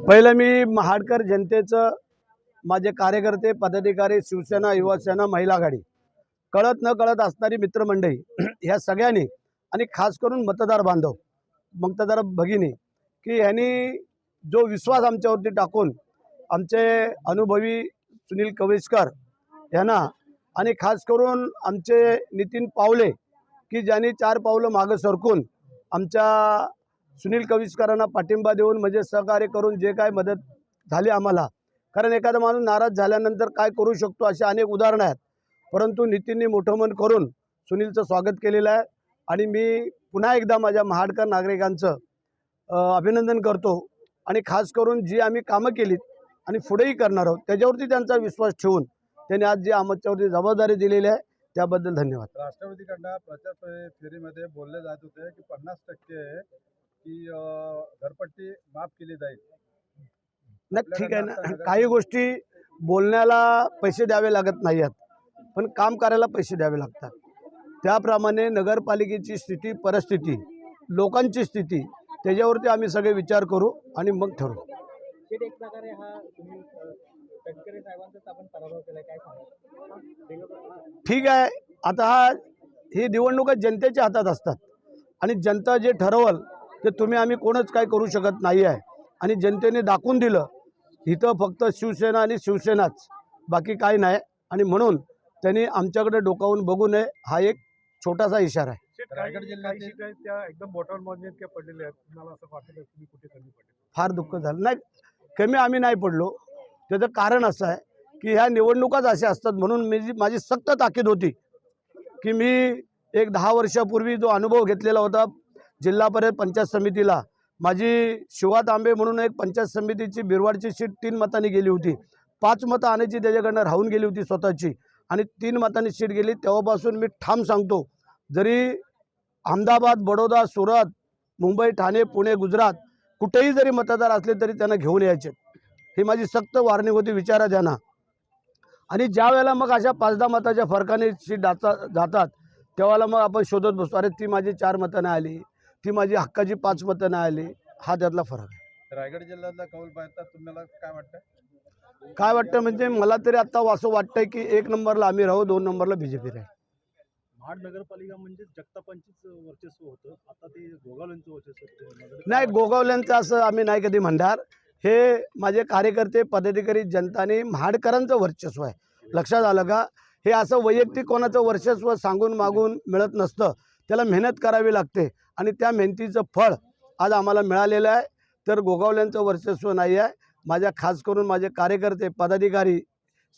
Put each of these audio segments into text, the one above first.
पहिलं मी महाडकर जनतेचं, माझे कार्यकर्ते, पदाधिकारी, शिवसेना, युवासेना, महिला आघाडी, कळत न कळत असणारी मित्रमंडळी ह्या सगळ्यांनी आणि खास करून मतदार बांधव, मतदार भगिनी की ह्यांनी जो विश्वास आमच्यावरती टाकून आमचे अनुभवी सुनील कविस्कर यांना आणि खास करून आमचे नितीन पावले की ज्यांनी 4 पावलं मागं सरकून आमच्या सुनील कविस्करांना पाठिंबा देऊन म्हणजे सहकार्य करून जे काय मदत झाली आम्हाला, कारण एखादा माणूस नाराज झाल्यानंतर काय करू शकतो असे अनेक उदाहरणं आहेत, परंतु नितीनने मोठं मन करून सुनीलचं स्वागत केलेलं आहे आणि मी पुन्हा एकदा माझ्या महाडकर नागरिकांचं अभिनंदन करतो आणि खास करून जी आम्ही कामं केलीत आणि पुढेही करणार आहोत त्याच्यावरती त्यांचा विश्वास ठेवून त्यांनी आज जी आमच्यावरती जबाबदारी दिलेली आहे त्याबद्दल धन्यवाद. राष्ट्रवादीकडनं प्रचार फेरीमध्ये बोलले जात होते की 50% की घरपट्टी माफ केली जाईल. नाही, ठीक आहे ना, काही गोष्टी बोलण्याला पैसे द्यावे लागत नाही आहेत, पण काम करायला पैसे द्यावे लागतात. त्याप्रमाणे नगरपालिकेची स्थिती, परिस्थिती, लोकांची स्थिती त्याच्यावरती आम्ही सगळे विचार करू आणि मग ठरवू. एक प्रकारे हा तुम्ही तटकरे साहेबांचा आपण पराभव केला, काय सांगा? ठीक आहे, आता ही निवडणुका जनतेच्या हातात असतात आणि जनता जे ठरवल ते तुम्ही आम्ही कोणच काय करू शकत नाही आहे आणि जनतेने दाखवून दिलं इथं फक्त शिवसेना आणि शिवसेनाच, बाकी काय नाही. आणि म्हणून त्यांनी आमच्याकडे डोकावून बघू नये हा एक छोटासा इशारा आहे. रायगड जिल्ह्यात त्या एकदम बोटावर मोजण्यात पडलेले आहेत, तुम्हाला असं वाटतं तुम्ही कुठे कमी पडले? फार दुःख झालं. नाही, कमी आम्ही नाही पडलो. त्याचं कारण असं आहे की ह्या निवडणुकाच अशा असतात म्हणून माझी सक्त ताकीद होती की मी एक 10 वर्षापूर्वी जो अनुभव घेतलेला होता जिल्हा परिषद पंचायत समितीला, माझी शिवा तांबे म्हणून एक पंचायत समितीची बिरवाडची सीट 3 मतांनी गेली होती. 5 मतं आणायची त्याच्याकडनं राहून गेली होती स्वतःची आणि 3 मतांनी सीट गेली. तेव्हापासून मी ठाम सांगतो, जरी अहमदाबाद, बडोदा, सुरत, मुंबई, ठाणे, पुणे, गुजरात कुठेही जरी मतदार असले तरी त्यांना घेऊन यायचे, ही माझी सक्त वॉर्निंग होती. विचारा त्यांना. आणि ज्या वेळेला मग अशा 5-10 मताच्या फरकाने सीट जातात तेव्हाला मग आपण शोधत बसतो, अरे ती माझी 4 मतं नाही आली, ती माझी हक्काची 5 मतं नाही आली. हा त्यातला फरक आहे. रायगड जिल्ह्यातला कौल पाहता तुम्हाला काय वाटतं? काय वाटतं म्हणजे मला तरी आता असं वाटतंय की 1 नंबरला आम्ही राहू, 2 नंबरला बीजेपी राहील. महाड नगरपालिका म्हणजे जगतापांचीच वर्चस्व होतं, आता ते गोगावलेंचं वर्चस्व नाही, गोगावल्यांचं असं आम्ही नाही कधी म्हणणार. हे माझे कार्यकर्ते, पदाधिकारी, जनताने महाडकरांचं वर्चस्व आहे. लक्षात आलं का? हे असं वैयक्तिक कोणाचं वर्चस्व सांगून मागून मिळत नसतं, त्याला मेहनत करावी लागते आणि त्या मेहनतीचं फळ आज आम्हाला मिळालेलं आहे. तर गोगावल्यांचं वर्चस्व नाही आहे. माझ्या खास करून माझे कार्यकर्ते, पदाधिकारी,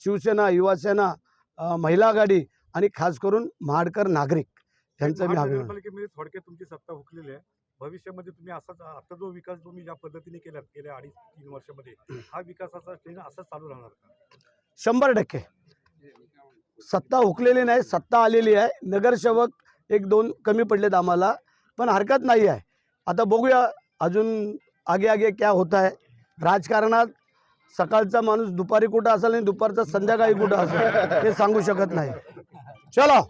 शिवसेना, युवासेना, महिला आघाडी आणि खास करून महाडकर नागरिक यांचं मी अभिनंदन. नगरपालिकेमध्ये थोडक्यात तुमची सत्ता हुकलेली आहे, भविष्यामध्ये तुम्ही असाच आता जो विकास तुम्ही ज्या पद्धतीने केला गेल्या 2.5-3 वर्षामध्ये हा विकासाचा ट्रेंड असाच चालू राहणार का? 100% सत्ता हुकलेली नाही, सत्ता आलेली आहे. नगरसेवक 1-2 कमी पडलेत आम्हाला, पण हरकत नाही आहे. आता बघूया अजून आगे आगे क्या होता है. राजकारणात सकाळचा माणूस दुपारी कुठं असेल आणि दुपारचा संध्याकाळी कुठं असेल हे सांगू शकत नाही. चलो.